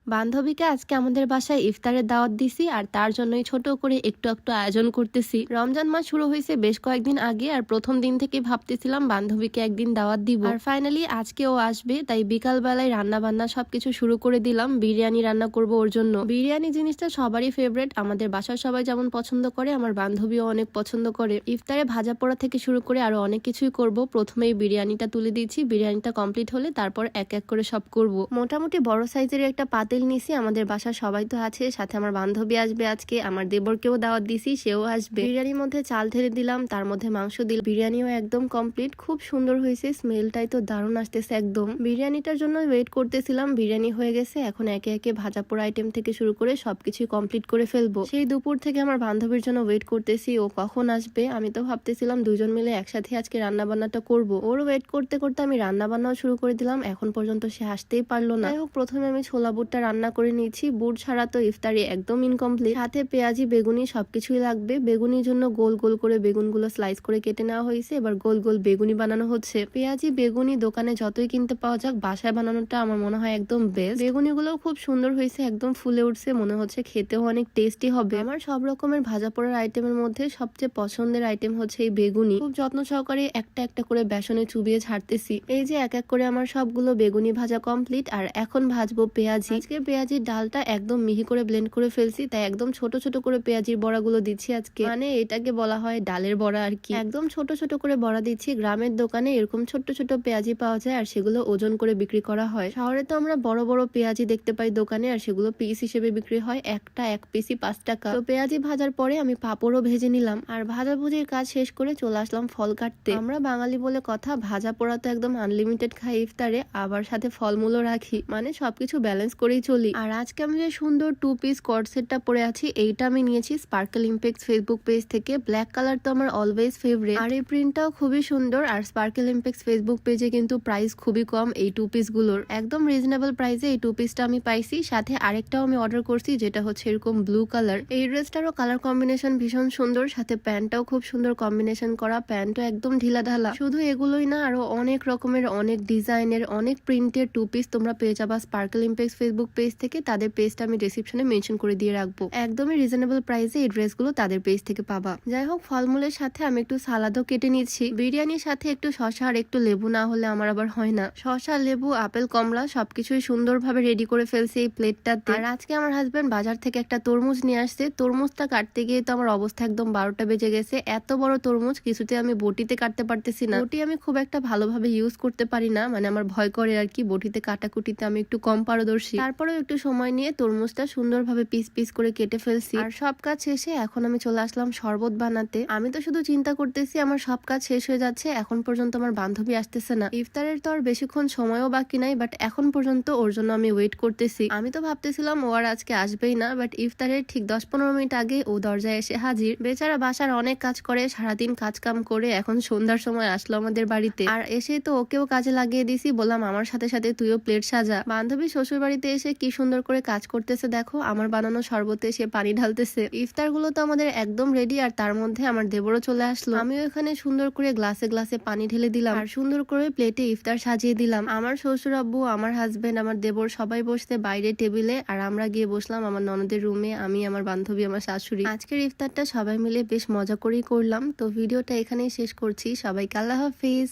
বান্ধবীকে আজকে আমাদের বাসায় ইফতারের দাওয়াত দিছি আর তার জন্যই ছোট করে একটু একটু আয়োজন করতেছি। রমজান মাস শুরু হয়েছে বেশ কয়েকদিন আগে আর প্রথম দিন থেকে ভাবতেছিলাম বান্ধবীকে একদিন দাওয়াত দিব, আর ফাইনালি আজকে ও আসবে, তাই বিকাল বেলায় রান্না বান্না সবকিছু শুরু করে দিলাম। বিরিয়ানি রান্না করব ওর জন্য। বিরিয়ানি জিনিসটা সবারই ফেভারিট, আমাদের বাসার সবাই যেমন পছন্দ করে আমার বান্ধবীও অনেক পছন্দ করে। ইফতারে ভাজা পোড়া থেকে শুরু করে আরো অনেক কিছুই করব। প্রথমেই বিরিয়ানিটা তুলে দিয়েছি, বিরিয়ানিটা কমপ্লিট হলে তারপর এক এক করে সব করব। মোটামুটি বড় সাইজের একটা পাতিল নিছি, আমাদের বাসার সবাই তো আছে, সাথে আমার বান্ধবী আসবে আজকে, আমার দেবরকেও দাওয়াত দিছি, সেও আসবে। বিরিয়ানির মধ্যে চাল ঢেলে দিলাম, তার মধ্যে মাংস দিলাম। বিরিয়ানিও একদম কমপ্লিট, খুব সুন্দর হয়েছে, স্মেলটাই তো দারুণ আসতেছে একদম। বিরিয়ানিটার জন্য ওয়েট করতেছিলাম, বিরিয়ানি হয়ে গেছে, এখন একে একে ভাজা পোড়া আইটেম থেকে শুরু করে সবকিছুই কমপ্লিট করে ফেলবো। সেই দুপুর থেকে আমার বান্ধবীর জন্য ওয়েট করতেছি, ও কখন আসবে। আমি তো ভাবতেছিলাম দুজন মিলে একসাথে আজকে রান্না বান্নাটা করবো। ওর ওয়েট করতে করতে আমি রান্না বান্নাও শুরু করে দিলাম, এখন পর্যন্ত সে আসতেই পারলো না। যাই হোক, প্রথমে আমি ছোলা বুটটা রান্না করে নিয়েছি। বুট ছাড়া তো ইফতারি একদম ইনকমপ্লিট। সাথে পেঁয়াজি বেগুনি সবকিছুই লাগবে। বেগুনির জন্য গোল গোল করে বেগুনগুলো স্লাইস করে কেটে নেওয়া হয়েছে, এবার গোল গোল বেগুনি বানানো হচ্ছে। পেঁয়াজি বেগুনি দোকানে যতই কিনতে পাওয়া যাক, বাসায় বানানোটা আমার মনে হয় একদম বেস্ট। বেগুনিগুলো খুব সুন্দর হয়েছে, একদম ফুলে উঠছে, মনে হচ্ছে খেতেও অনেক টেস্টি হবে। আমার সব রকমের ভাজা পোড়ার আইটেমের মধ্যে সবচেয়ে পছন্দের আইটেম হচ্ছে এই বেগুনি। খুব যত্ন সহকারে একটা একটা করে বেসনে চুবিয়ে ছাড়তেছি। এই যে এক এক করে আমার সবগুলো বেগুনি ভাজা কমপ্লিট, আর এখন ভাজবো পেঁয়াজি। আজকে পেঁয়াজির ডালটা একদম মিহি করে ব্লেন্ড করে ফেলছি, তাই একদম ছোট ছোট করে পেঁয়াজির বড়াগুলো দিচ্ছি আজকে। মানে এটাকে বলা হয় ডালের বড়া আর কি। একদম ছোট ছোট করে বড়া দিচ্ছি। গ্রামের দোকানে এরকম ছোট ছোট পেঁয়াজি পাওয়া যায় আর সেগুলো ওজন করে বিক্রি করা হয়। শহরে তো আমরা বড় বড় পেঁয়াজি দেখতে পাই দোকানে, আর সেগুলো পিস হিসেবে বিক্রি হয়, একটা এক পিসই 5 টাকা। তো পেঁয়াজি ভাজার পরে আমি পাঁপড়ও ভেজে নিলাম, আর ভাজাভুজির কাজ শেষ করে চলে আসলাম ফল কাটতে। আমরা বাঙালি বলে কথা, ভাজা পোড়া তো একদম আনলিমিটেড খাই ইফতারে, আবার সাথে ফলমূলও রাখি, মানে সবকিছু ব্যালেন্স করেই চলি। আর আজকে আমি যে সুন্দর 2 পিস কট সেটটা পরে আছি, এইটা আমি নিয়েছি স্পার্কেল ইম্প্যাক্ট ফেসবুক পেজ থেকে। ব্ল্যাক কালার তো আমার অলওয়েজ ফেভারিট, আর এই প্রিন্টটাও খুবই সুন্দর। আর স্পার্কেল ইম্প্যাক্ট ফেসবুক পেজে কিন্তু প্রাইস খুবই কম এই 2 পিস গুলোর, একদম রিজনেবল প্রাইসে এই 2 পিসটা আমি পাইছি। সাথে আরেকটাও আমি অর্ডার করছি, যেটা হচ্ছে এরকম ব্লু কালার। এই ড্রেসটারও কালার কম্বিনেশন ভীষণ সুন্দর, সাথে প্যান্টটাও খুব সুন্দর কম্বিনেশন করা। প্যান্টও একদম ঢিলা ঢালা। শুধু এগুলোই না, আরো অনেক রকমের, অনেক ডিজাইনের, অনেক প্রিন্টের 2 পিস তোমরা পেয়ে যাবা স্পার্কেল ইম্প্যাক্ট ফেসবুক পেজ থেকে। তাদের পেজটা আমি ডেসক্রিপশনে মেনশন করে দিয়ে রাখবো। একদমই রিজনেবল প্রাইসে এই ড্রেসগুলো তাদের পেজ থেকে পাবা। যাই হোক, ফলমূলের সাথে আমি একটু সালাদও কেটে নিচ্ছি। বিরিয়ানির সাথে একটু শসা আর একটু লেবু না হলে আমার আবার হয় না। শসা, লেবু, আপেল, কমলা সবকিছুই সুন্দরভাবে রেডি করে ফেলছি এই প্লেটটাতে। আর আজকে আমার হাজবেন্ড বাজার থেকে একটা তরমুজ নিয়ে আসছে। তরমুজটা কাটতে গিয়ে তো আমার অবস্থা একদম 12টা বেজে গেছে। এত বড় তরমুজ কিছুতে আমি বটিতে কাটতে পারতেছি না। বটি আমি খুব একটা ভালোভাবে ইউজ করতে পারি না, মানে আমার ভয় করে আর কি, বটিতে কাটাকুটিতে আমি একটু কম পারদর্শী। তারপরেও একটু সময় নিয়ে তরমুজটা সুন্দরভাবে পিস পিস করে কেটে ফেলছি। আর সব কাজ শেষে এখন আমি চলে আসলাম শরবত বানাতে। আমি তো শুধু চিন্তা করতেছি আমার সব কাজ শেষ হয়ে যাচ্ছে, এখন পর্যন্ত আমার বান্ধবী আসতেছে না। ইফতারের তো আর বেশিক্ষণ সময়ও বাকি নাই, বাট এখন পর্যন্ত ওর জন্য আমি ওয়েট করতেছি। আমি তো ভাবতেছিলাম ও আর আজকে আসবেই না, বাট ইফতারের ঠিক 10-15 মিনিট আগে ও দরজায় এসে হাজির। বেচারা বাসার অনেক কাজ করে, সারাদিন কাজ কাম করে এখন সন্ধ্যার সময় আসলো আমাদের বাড়িতে। আর এসে তো ওকেও কাজে লাগিয়ে দিছি, বললাম আমার সাথে সাথে তুইও প্লেট সাজা। বান্ধবী শ্বশুর বাড়িতে এসে কি সুন্দর করে কাজ করতেছে দেখো, আমার বানানো শরবতে সে পানি ঢালতেছে। ইফতার গুলো তো আমাদের একদম রেডি, আর তার মধ্যে আমার দেবরও চলে আসলো। আমিও এখানে সুন্দর করে গ্লাসে গ্লাসে পানি ঢেলে দিলাম, আর সুন্দর করে প্লেটে ইফতার সাজিয়ে দিলাম। আমার শ্বশুর আব্বু, আমার হাজবেন্ড, আমার দেবর সবাই বসতে বাইরে টেবিলে, আর আমরা গিয়ে বসলাম আমার ননদের রুমে, আমি, আমার বান্ধবী, আমার শাশুড়ি। আজকের ইফতারটা সবাই মিলে বেশ মজা করেই করলাম। তো ভিডিওটা এখানেই শেষ করছি, সবাইকে আল্লাহ হাফিজ।